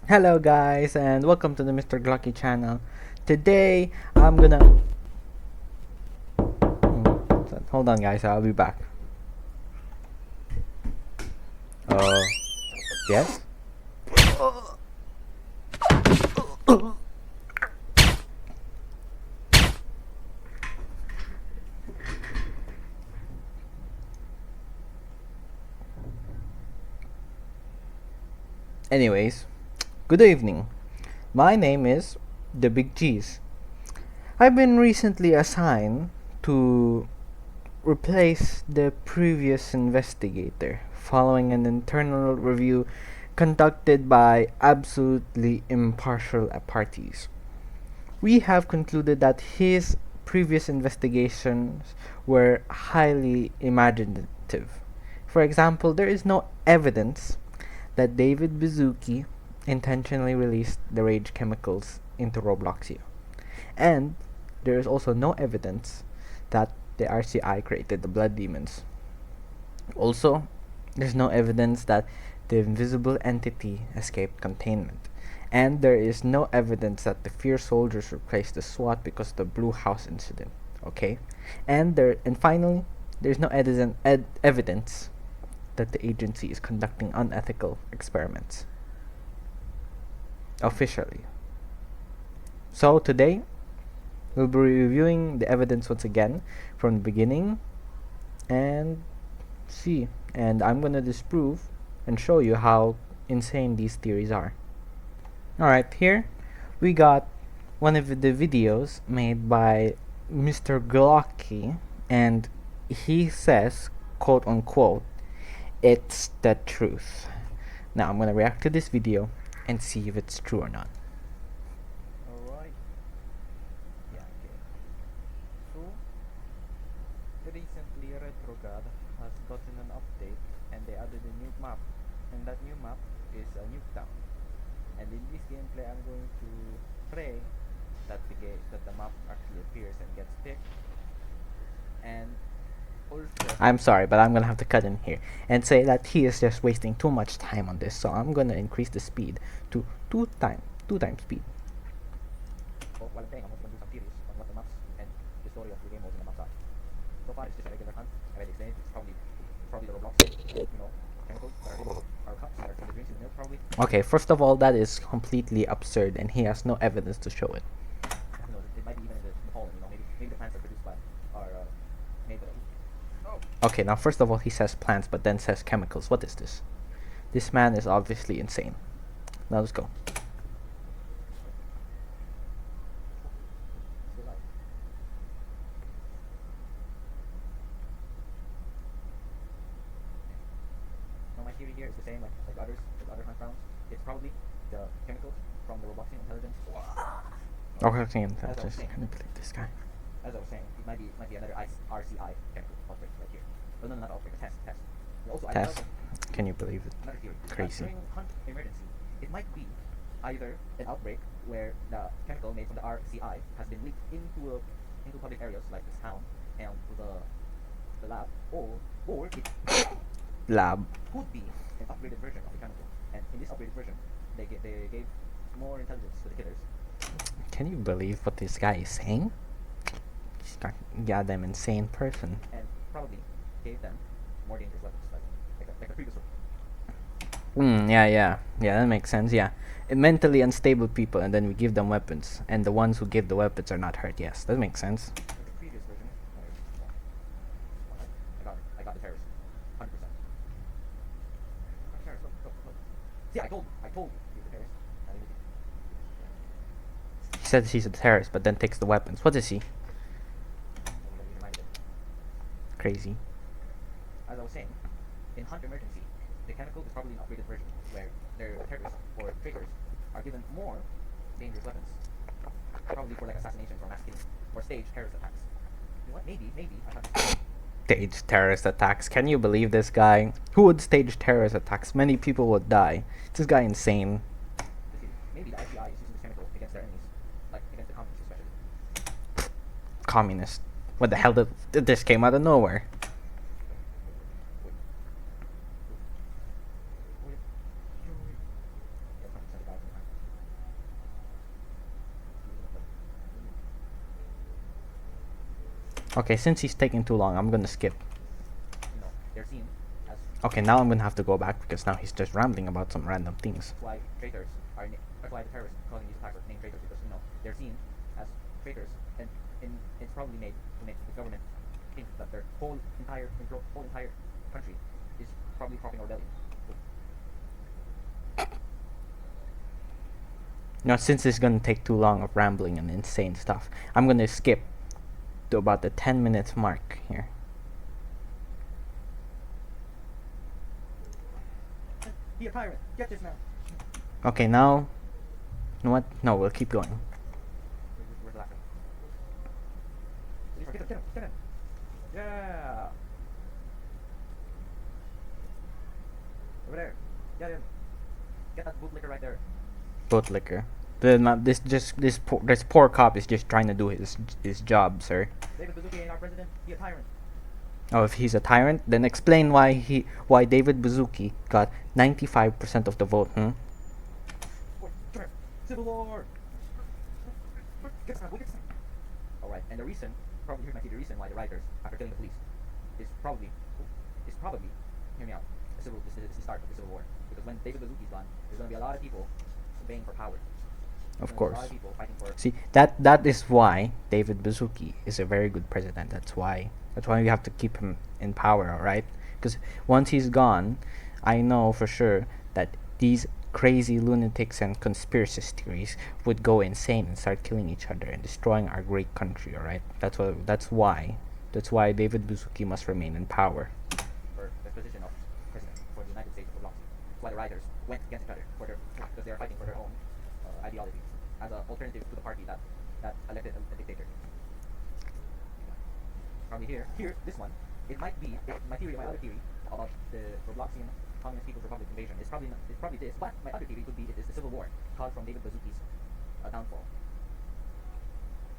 Hello guys and welcome to the Mr. Glocky channel. Today I'm gonna hold on guys, I'll be back. Yes? Anyways, good evening. My name is the Big Cheese. I've been recently assigned to replace the previous investigator following an internal review conducted by absolutely impartial parties. We have concluded that his previous investigations were highly imaginative. For example, there is no evidence that David Bizuki intentionally released the rage chemicals into Robloxia. And there is also no evidence that the RCI created the blood demons. Also, there's no evidence that the invisible entity escaped containment. And there is no evidence that the Fear soldiers replaced the SWAT because of the Blue House incident. Okay? And finally, there's no evidence that the agency is conducting unethical experiments. Officially. So today, we'll be reviewing the evidence once again from the beginning and see. And I'm gonna disprove and show you how insane these theories are. Alright, here we got one of the videos made by Mr. Glocky, and he says, quote unquote, "It's the truth." Now I'm gonna react to this video and see if it's true or not. Alright. Yeah, okay. So, recently Retrograd has gotten an update and they added a new map. And that new map is a nuke town. And in this gameplay I'm going to pray that the map actually appears and gets picked. And I'm sorry, but I'm gonna have to cut in here and say that he is just wasting too much time on this. So I'm gonna increase the speed to two times speed. So while I'm playing, I'm also gonna do some theories on what the maps and the story of the game modes in the maps are. So far, it's just a regular hunt. I already explained. It's probably the Roblox, chemicals that are cups that are from the drinks in the milk, probably. Okay, first of all, that is completely absurd, and he has no evidence to show it. No, it might be even in the pollen. Maybe the plants are produced by are made by. Okay, now first of all he says plants but then says chemicals. What is this? This man is obviously insane. Now let's go. Now my theory here is the same like other hunt rounds. It's probably the chemicals from the robotic intelligence. Okay, intelligence. Can you believe this guy? As I was saying, it might be another RCI chemical outbreak right here. But no, not outbreak, a test. Also, test. Can you believe it? Another theory. Crazy. During hunt emergency, it might be either an outbreak where the chemical made from the RCI has been leaked into public areas like this town and the lab, or it lab could be an upgraded version of the chemical. And in this upgraded version, they gave more intelligence to the killers. Can you believe what this guy is saying? He's got goddamn insane person. And probably gave them more dangerous weapons, like the previous one. Yeah, that makes sense. Yeah, mentally unstable people, and then we give them weapons, and the ones who give the weapons are not hurt. Yes, that makes sense. The previous version, I got the terrorist, 100%. Look. See, I told you he's a terrorist. He says he's a terrorist, but then takes the weapons. What is he? Crazy. As I was saying, in hunt emergency, the chemical is probably an upgraded version where their terrorists or traitors are given more dangerous weapons, probably for like assassinations or mass killing or staged terrorist attacks. You know what? Maybe I have staged terrorist attacks. Can you believe this guy? Who would stage terrorist attacks? Many people would die. Is this guy insane? Maybe the FBI is using this chemical against their enemies, like against the communists especially. Communist. What the hell did this came out of nowhere? Okay, since he's taking too long, I'm gonna skip. You know, they're seen as Okay, now I'm gonna have to go back because now he's just rambling about some random things. that's why traitors are that's why the terrorists causing these attacks are named traitors, because they're seen as traitors, and it's probably made to make the government think that their whole entire country is probably cropping rebellion. Now, since it's gonna take too long of rambling and insane stuff, I'm gonna skip to about the 10 minutes mark here. Be a tyrant. Get this now. Okay, now, you know what? No, we'll keep going. Where's the last one? Get him. Yeah. Over there. Get him. Get that bootlicker right there. Bootlicker. This poor cop is just trying to do his job, sir. David Bazuki ain't our president. Be a tyrant. Oh, if he's a tyrant, then explain why David Bazuki got 95% of the vote. Civil War. Get some. All right, and the reason, probably here might see the reason why the rioters, after killing the police, is probably, hear me out. This is the start of the Civil War, because when David Bazuki's gone, there's going to be a lot of people vying for power. Of course. A lot of people fighting for. See, that is why David Bazuki is a very good president. That's why you have to keep him in power, all right? Because once he's gone, I know for sure that these crazy lunatics and conspiracy theories would go insane and start killing each other and destroying our great country, all right? That's why David Bazuki must remain in power. For the position of president for the United States of Glocky. That's why the rioters went against each other because they are fighting for their own ideology as an alternative to the party that elected a dictator. Probably here, this one, it might be my other theory about the Robloxian Communist People's Republic invasion. It's probably this, but my other theory could be it is the Civil War caused from David Bazuki's downfall.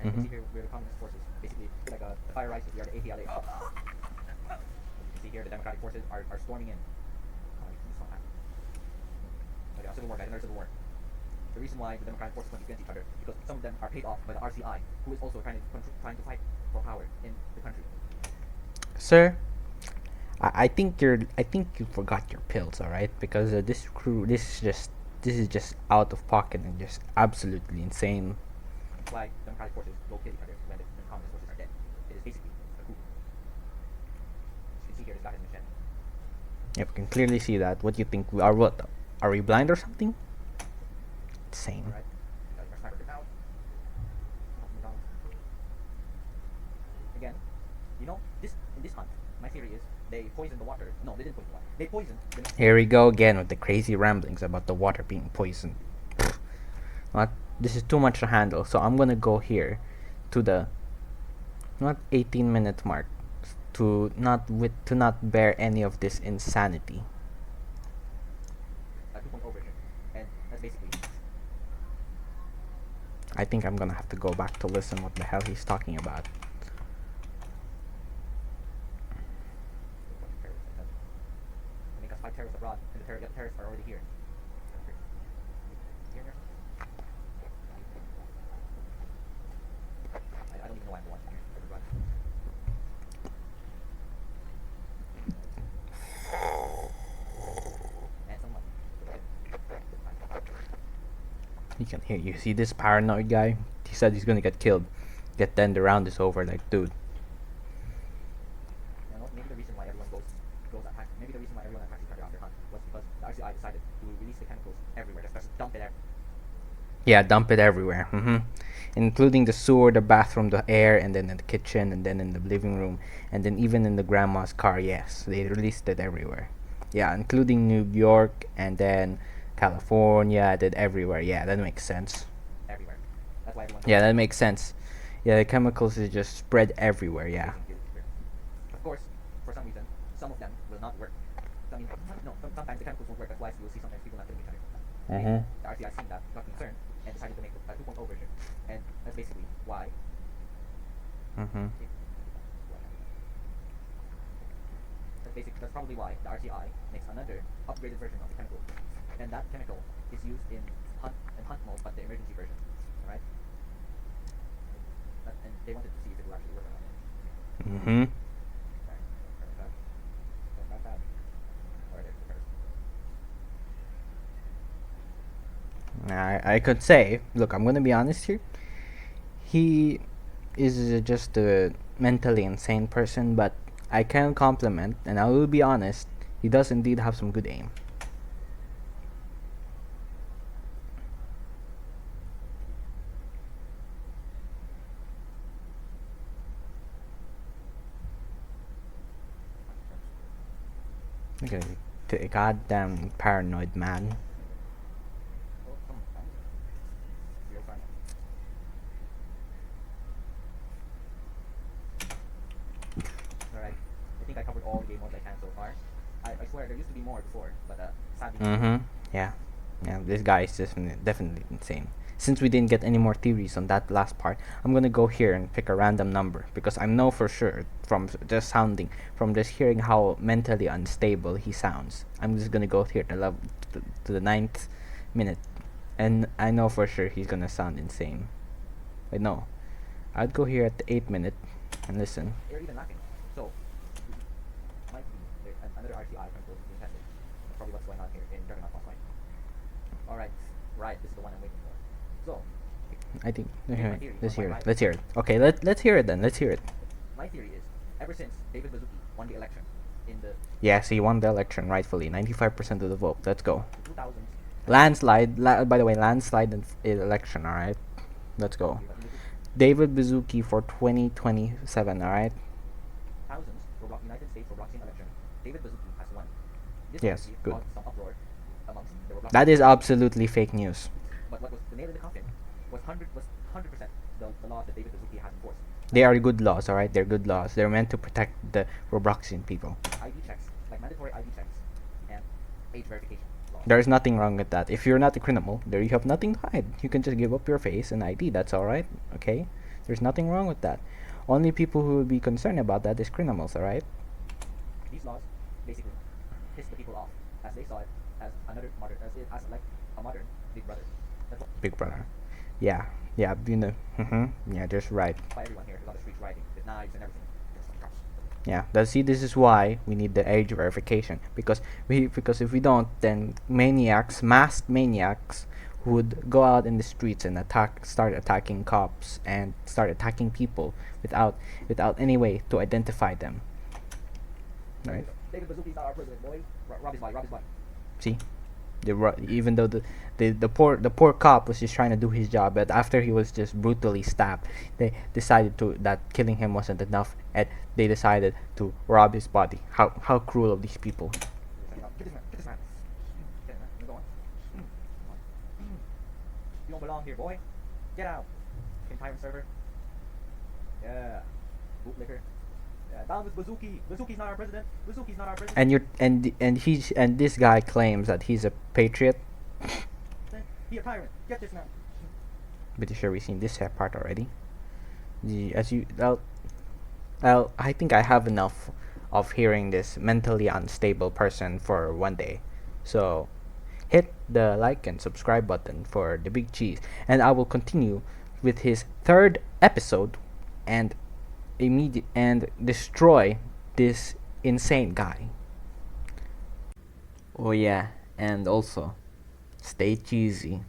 And you can see here where the communist forces basically like the fire rises. We are the APLA. You can see here the democratic forces are storming in. Okay, Civil War, guys. Another Civil War. The reason why the democratic forces went against each other because some of them are paid off by the RCI, who is also trying to fight for power in the country. Sir, I think you forgot your pills, all right? Because this is just out of pocket and just absolutely insane. That's why democratic forces go kill each other when the communist forces are dead. It is basically a coup. As you can see here, this guy has been shed. Yep, we can clearly see that. What do you think? Are we blind or something? Insane. All right. Our sniper now. Again, in this hunt, my theory is they poisoned the water. No, they didn't poison the water. They poisoned. Here we go again with the crazy ramblings about the water being poisoned. What? This is too much to handle. So I'm gonna go here to the 18-minute mark to not bear any of this insanity. A 2.0 version, and that's basically. I think I'm gonna have to go back to listen what the hell he's talking about. Make us fight terrorists abroad, and the terrorists are already here. I don't even know why I'm watching here. Everybody. And someone. He can hear you. See this paranoid guy? He said he's gonna get killed. Yet then the round is over. Like, dude. Maybe the reason why everyone attacks. Maybe the reason why everyone attacks each other after hunt was because the RCI decided to release the chemicals everywhere. Just dump it everywhere. Yeah, dump it everywhere. Including the sewer, the bathroom, the air, and then in the kitchen, and then in the living room, and then even in the grandma's car. Yes, they released it everywhere. Yeah, including New York, and then California, then everywhere. Yeah, that makes sense. Everywhere. That's why everyone. Yeah, that makes sense. Yeah, the chemicals is just spread everywhere. Yeah. Of course, for some reason, some of them will not work. I mean, no, sometimes the chemicals won't work. That's why you'll see sometimes people not killing each other. The RCI seen that, got concerned, and decided to make a 2.0 version, and that's basically why. That's probably why the RCI makes another upgraded version of the chemical, and that chemical is used in hunt mode, but the emergency version. Alright. And they wanted to see if it will actually work or not. Mm-hmm. I could say, look, I'm gonna be honest here. He is just a mentally insane person, but I can compliment, and I will be honest, he does indeed have some good aim. Okay, the goddamn paranoid man. Alright. I think I covered all the game modes I can so far. I swear there used to be more before, but sadly. Mm-hmm. Yeah. Yeah, this guy is definitely insane. Since we didn't get any more theories on that last part, I'm gonna go here and pick a random number because I know for sure from just hearing how mentally unstable he sounds. I'm just gonna go here to the ninth minute, and I know for sure he's gonna sound insane. I know. I'd go here at the 8th minute and listen. They're even lacking. So, might be another RCI control being tested. That's probably what's going on here in Juggernaut Coin. Alright, right, this is the one I'm waiting for. So, I think. here's my theory. Let's hear it. Right? Let's hear it. Okay, let's hear it then. Let's hear it. My theory is, ever since David Bazuki won the election in the Yes, he won the election rightfully. 95% of the vote. Let's go. 2000s, Landslide. By the way, landslide election. All right. Let's go. David Bazuki for 2027. All right. thousands Roblox United States Robloxian election, David Bazuki has won. This Yes, policy good. caused some uproar amongst the Roblox. That is absolutely fake news. But what was the nail in the coffin was 100% the laws that David Bazuki has enforced. They are good laws. All right. They're good laws. They're meant to protect the Robloxian people. ID checks, like mandatory ID checks and age verification laws. There's nothing wrong with that. If you're not a criminal, there you have nothing to hide. You can just give up your face and ID. That's all right. Okay. There's nothing wrong with that. Only people who would be concerned about that is criminals. All right. These laws basically pissed the people off as they saw it as another modern, as like a modern Big Brother. That's what Big Brother. Yeah. Yeah. You know. Yeah. Just right. by everyone here is on the streets rioting with knives and everything. Just cops. Yeah. This is why we need the age verification because if we don't, then masked maniacs, would go out in the streets and start attacking cops and start attacking people without any way to identify them. Right. David Bazuki's not our president, boy. Rob his body, rob his body. See, even though the poor cop was just trying to do his job, but after he was just brutally stabbed, they decided that killing him wasn't enough, and they decided to rob his body. How cruel of these people. Get this man. Get it, man. Go on. You don't belong here, boy. Get out. In tyrant server. Yeah. Bootlicker. Yeah. Down with Bazuki. Bazuki's not our president. Bazuki's not our president. And this guy claims that he's a patriot. He a tyrant. Get this man. Pretty sure we've seen this part already. I think I have enough of hearing this mentally unstable person for one day. So hit the like and subscribe button for the big cheese, and I will continue with his third episode and destroy this insane guy. Oh yeah, and also stay cheesy.